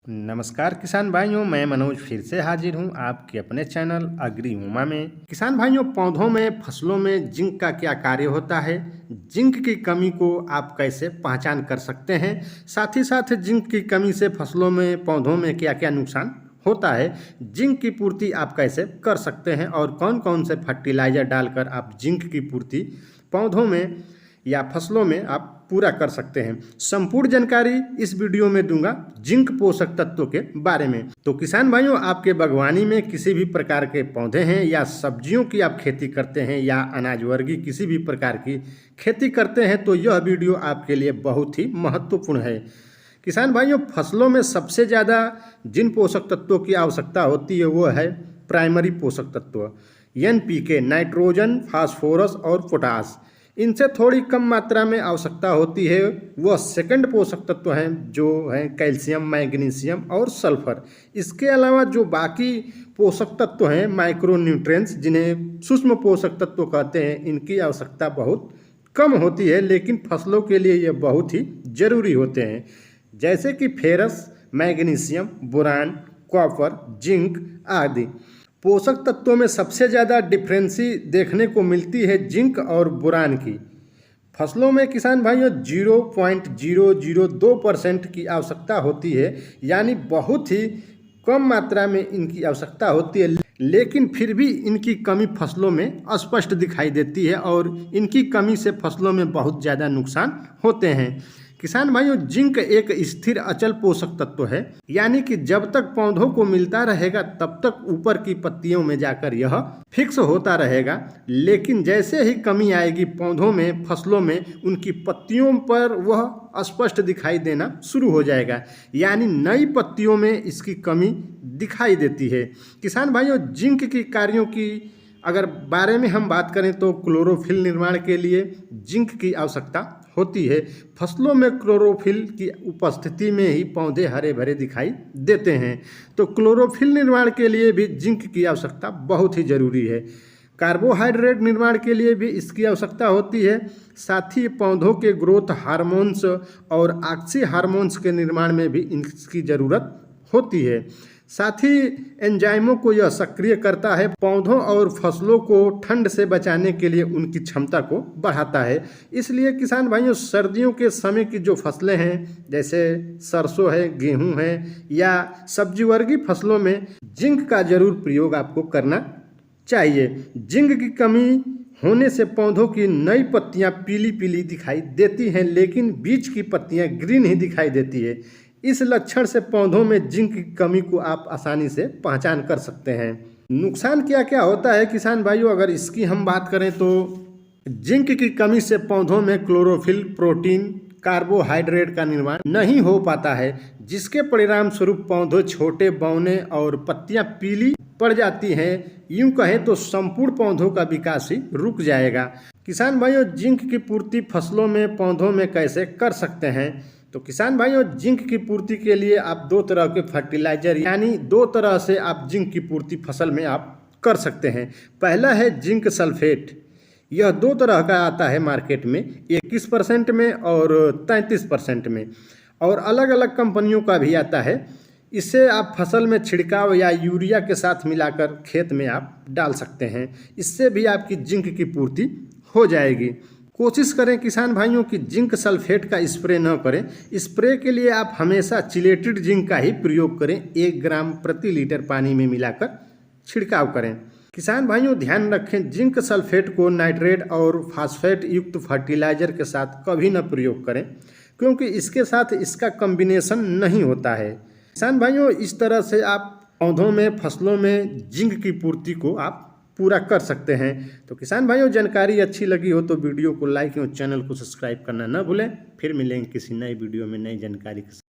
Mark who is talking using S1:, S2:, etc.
S1: नमस्कार किसान भाइयों, मैं मनोज फिर से हाजिर हूं आपके अपने चैनल अग्री उमा में। किसान भाइयों, पौधों में फसलों में जिंक का क्या कार्य होता है, जिंक की कमी को आप कैसे पहचान कर सकते हैं, साथ ही साथ जिंक की कमी से फसलों में पौधों में क्या क्या नुकसान होता है, जिंक की पूर्ति आप कैसे कर सकते हैं और कौन कौन से फर्टिलाइजर डालकर आप जिंक की पूर्ति पौधों में या फसलों में आप पूरा कर सकते हैं। संपूर्ण जानकारी इस वीडियो में दूंगा जिंक पोषक तत्वों के बारे में। तो किसान भाइयों, आपके बागवानी में किसी भी प्रकार के पौधे हैं या सब्जियों की आप खेती करते हैं या अनाज वर्गीय किसी भी प्रकार की खेती करते हैं तो यह वीडियो आपके लिए बहुत ही महत्वपूर्ण है। किसान भाइयों, फसलों में सबसे ज़्यादा जिन पोषक तत्वों की आवश्यकता होती है वो है प्राइमरी पोषक तत्व NPK, नाइट्रोजन, फास्फोरस और पोटास। इनसे थोड़ी कम मात्रा में आवश्यकता होती है वह सेकंड पोषक तत्व हैं जो हैं कैल्शियम, मैग्नीशियम और सल्फर। इसके अलावा जो बाकी पोषक तत्व हैं माइक्रोन्यूट्रिएंट्स, जिन्हें सूक्ष्म पोषक तत्व कहते हैं, इनकी आवश्यकता बहुत कम होती है, लेकिन फसलों के लिए ये बहुत ही जरूरी होते हैं, जैसे कि ferrous, magnesium, boron, copper, zinc आदि। पोषक तत्वों में सबसे ज़्यादा डिफरेंसी देखने को मिलती है जिंक और बोरान की। फसलों में किसान भाइयों 0.002% की आवश्यकता होती है, यानी बहुत ही कम मात्रा में इनकी आवश्यकता होती है, लेकिन फिर भी इनकी कमी फसलों में स्पष्ट दिखाई देती है और इनकी कमी से फसलों में बहुत ज़्यादा नुकसान होते हैं। किसान भाइयों, जिंक एक स्थिर अचल पोषक तत्व है, यानी कि जब तक पौधों को मिलता रहेगा तब तक ऊपर की पत्तियों में जाकर यह फिक्स होता रहेगा, लेकिन जैसे ही कमी आएगी पौधों में, फसलों में, उनकी पत्तियों पर वह स्पष्ट दिखाई देना शुरू हो जाएगा, यानी नई पत्तियों में इसकी कमी दिखाई देती है। किसान भाइयों, जिंक की कार्यों की अगर बारे में हम बात करें तो क्लोरोफिल निर्माण के लिए जिंक की आवश्यकता होती है। फसलों में क्लोरोफिल की उपस्थिति में ही पौधे हरे भरे दिखाई देते हैं, तो क्लोरोफिल निर्माण के लिए भी जिंक की आवश्यकता बहुत ही ज़रूरी है। कार्बोहाइड्रेट निर्माण के लिए भी इसकी आवश्यकता होती है, साथ ही पौधों के ग्रोथ हार्मोन्स और ऑक्सी हार्मोन्स के निर्माण में भी इसकी ज़रूरत होती है। साथ ही एंजाइमों को यह सक्रिय करता है, पौधों और फसलों को ठंड से बचाने के लिए उनकी क्षमता को बढ़ाता है। इसलिए किसान भाइयों, सर्दियों के समय की जो फसलें हैं जैसे सरसों है, गेहूं है या सब्जी वर्गीय फसलों में जिंक का जरूर प्रयोग आपको करना चाहिए। जिंक की कमी होने से पौधों की नई पत्तियां पीली पीली दिखाई देती हैं, लेकिन बीच की पत्तियां ग्रीन ही दिखाई देती है। इस लक्षण से पौधों में जिंक की कमी को आप आसानी से पहचान कर सकते हैं। नुकसान क्या क्या होता है किसान भाइयों, अगर इसकी हम बात करें तो जिंक की कमी से पौधों में क्लोरोफिल, प्रोटीन, कार्बोहाइड्रेट का निर्माण नहीं हो पाता है, जिसके परिणाम स्वरूप पौधे छोटे, बौने और पत्तियां पीली पड़ जाती हैं। यूं कहें तो संपूर्ण पौधों का विकास ही रुक जाएगा। किसान भाइयों, जिंक की पूर्ति फसलों में, पौधों में कैसे कर सकते हैं? तो किसान भाइयों, जिंक की पूर्ति के लिए आप दो तरह के फर्टिलाइजर, यानी दो तरह से आप जिंक की पूर्ति फसल में आप कर सकते हैं। पहला है जिंक सल्फेट। यह दो तरह का आता है मार्केट में, 21% में और 33% में, और अलग अलग कंपनियों का भी आता है। इसे आप फसल में छिड़काव या यूरिया के साथ मिलाकर खेत में आप डाल सकते हैं। इससे भी आपकी जिंक की पूर्ति हो जाएगी। कोशिश करें किसान भाइयों कि जिंक सल्फेट का स्प्रे न करें। स्प्रे के लिए आप हमेशा चिलेटेड जिंक का ही प्रयोग करें। 1 ग्राम प्रति लीटर पानी में मिलाकर छिड़काव करें। किसान भाइयों, ध्यान रखें, जिंक सल्फेट को नाइट्रेट और फास्फेट युक्त फर्टिलाइजर के साथ कभी न प्रयोग करें, क्योंकि इसके साथ इसका कॉम्बिनेशन नहीं होता है। किसान भाइयों, इस तरह से आप पौधों में, फसलों में जिंक की पूर्ति को आप पूरा कर सकते हैं। तो किसान भाइयों, जानकारी अच्छी लगी हो तो वीडियो को लाइक और चैनल को सब्सक्राइब करना न भूलें। फिर मिलेंगे किसी नई वीडियो में नई जानकारी के साथ।